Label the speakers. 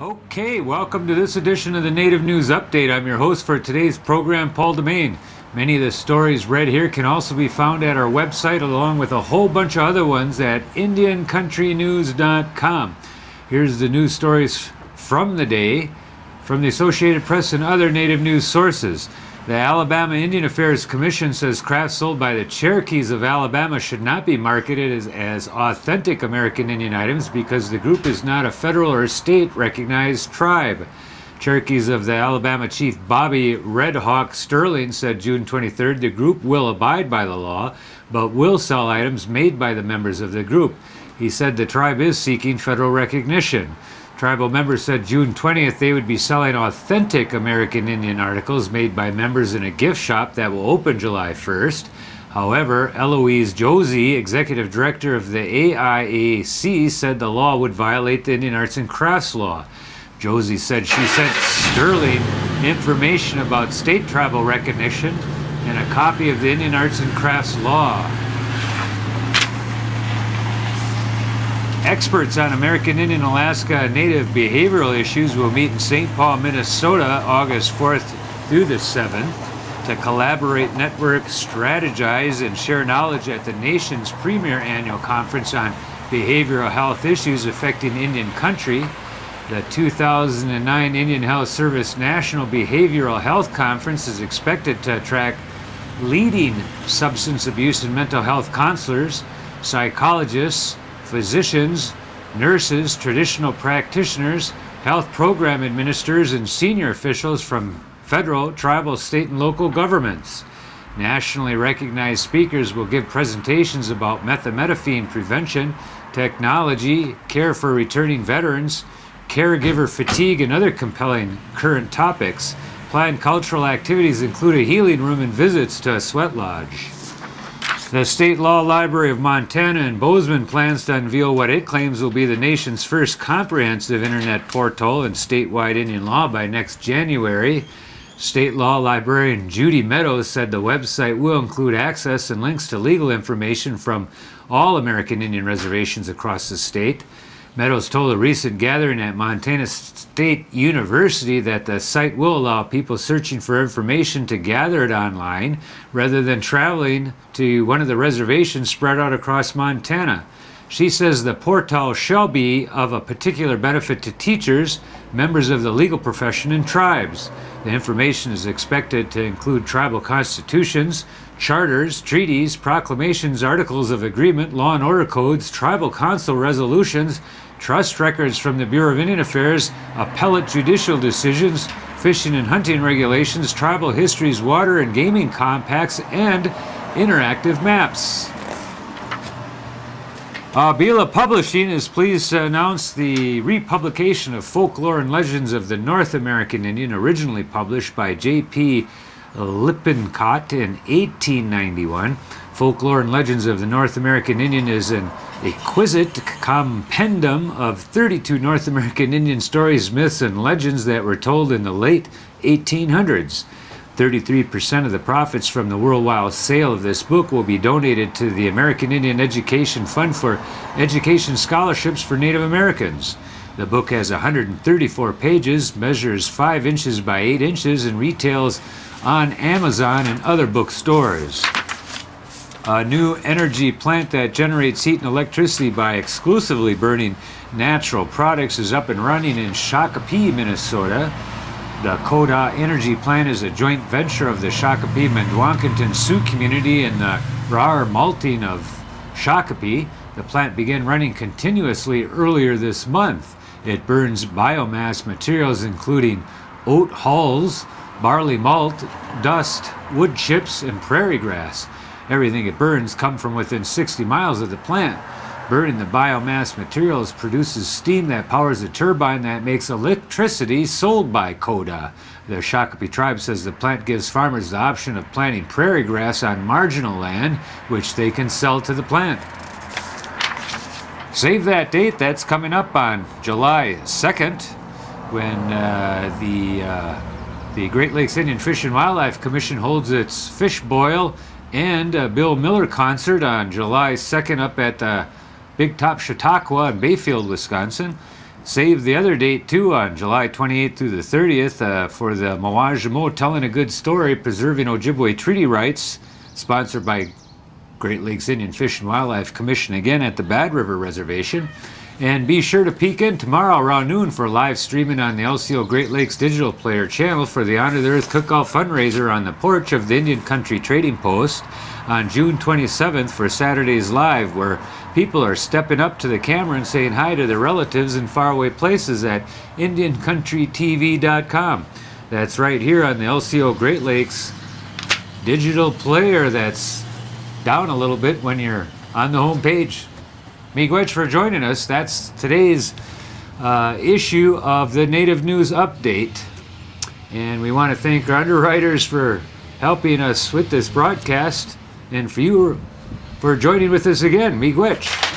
Speaker 1: Okay, welcome to this edition of the Native News Update. I'm your host for today's program, Paul Demain. Many of the stories read here can also be found at our website, along with a whole bunch of other ones at IndianCountryNews.com. Here's the news stories from the day from the Associated Press and other Native news sources. The Alabama Indian Affairs Commission says crafts sold by the Cherokees of Alabama should not be marketed as authentic American Indian items because the group is not a federal or state recognized tribe. Cherokees of the Alabama chief Bobby Red Hawk Sterling said June 23rd the group will abide by the law, but will sell items made by the members of the group. He said the tribe is seeking federal recognition. Tribal members said June 20th they would be selling authentic American Indian articles made by members in a gift shop that will open July 1st. However, Eloise Josie, executive director of the AIAC, said the law would violate the Indian Arts and Crafts law. Josie said she sent Sterling information about state tribal recognition and a copy of the Indian Arts and Crafts law. Experts on American Indian Alaska Native behavioral issues will meet in St. Paul, Minnesota, August 4th through the 7th to collaborate, network, strategize, and share knowledge at the nation's premier annual conference on behavioral health issues affecting Indian country. The 2009 Indian Health Service National Behavioral Health Conference is expected to attract leading substance abuse and mental health counselors, psychologists, physicians, nurses, traditional practitioners, health program administrators, and senior officials from federal, tribal, state, and local governments. Nationally recognized speakers will give presentations about methamphetamine prevention, technology, care for returning veterans, caregiver fatigue, and other compelling current topics. Planned cultural activities include a healing room and visits to a sweat lodge. The State Law Library of Montana in Bozeman plans to unveil what it claims will be the nation's first comprehensive internet portal in statewide Indian law by next January. State Law Librarian Judy Meadows said the website will include access and links to legal information from all American Indian reservations across the state. Meadows told a recent gathering at Montana State University that the site will allow people searching for information to gather it online rather than traveling to one of the reservations spread out across Montana. She says the portal shall be of a particular benefit to teachers, members of the legal profession, and tribes. The information is expected to include tribal constitutions, charters, treaties, proclamations, articles of agreement, law and order codes, tribal council resolutions, trust records from the Bureau of Indian Affairs, appellate judicial decisions, fishing and hunting regulations, tribal histories, water and gaming compacts, and interactive maps. Bila Publishing is pleased to announce the republication of Folklore and Legends of the North American Indian, originally published by J.P. Lippincott in 1891. Folklore and Legends of the North American Indian is an exquisite compendium of 32 North American Indian stories, myths, and legends that were told in the late 1800s. 33% of the profits from the worldwide sale of this book will be donated to the American Indian Education Fund for education scholarships for Native Americans. The book has 134 pages, measures 5 inches by 8 inches, and retails on Amazon and other bookstores. A new energy plant that generates heat and electricity by exclusively burning natural products is up and running in Shakopee, Minnesota. The Coda Energy Plant is a joint venture of the Shakopee-Mdewakanton Sioux community and the Rar Malting of Shakopee. The plant began running continuously earlier this month. It burns biomass materials including oat hulls, barley malt, dust, wood chips, and prairie grass. Everything it burns comes from within 60 miles of the plant. Burning the biomass materials produces steam that powers a turbine that makes electricity sold by Coda. The Shakopee tribe says the plant gives farmers the option of planting prairie grass on marginal land, which they can sell to the plant. Save that date, that's coming up on July 2nd, when the Great Lakes Indian Fish and Wildlife Commission holds its Fish Boil and Bill Miller concert on July 2nd up at Big Top Chautauqua in Bayfield, Wisconsin. save the other date too on July 28th through the 30th for the Mawajimo Telling a Good Story, Preserving Ojibwe Treaty Rights, sponsored by Great Lakes Indian Fish and Wildlife Commission again at the Bad River Reservation. And be sure to peek in tomorrow around noon for live streaming on the LCO Great Lakes Digital Player channel for the Honor the Earth Cookout fundraiser on the porch of the Indian Country Trading Post on June 27th for Saturday's Live, where people are stepping up to the camera and saying hi to their relatives in faraway places at IndianCountryTV.com. That's right here on the LCO Great Lakes Digital Player. That's down a little bit when you're on the home page. Miigwech for joining us. That's today's issue of the Native News Update. And we want to thank our underwriters for helping us with this broadcast, and for you for joining with us again. Miigwech.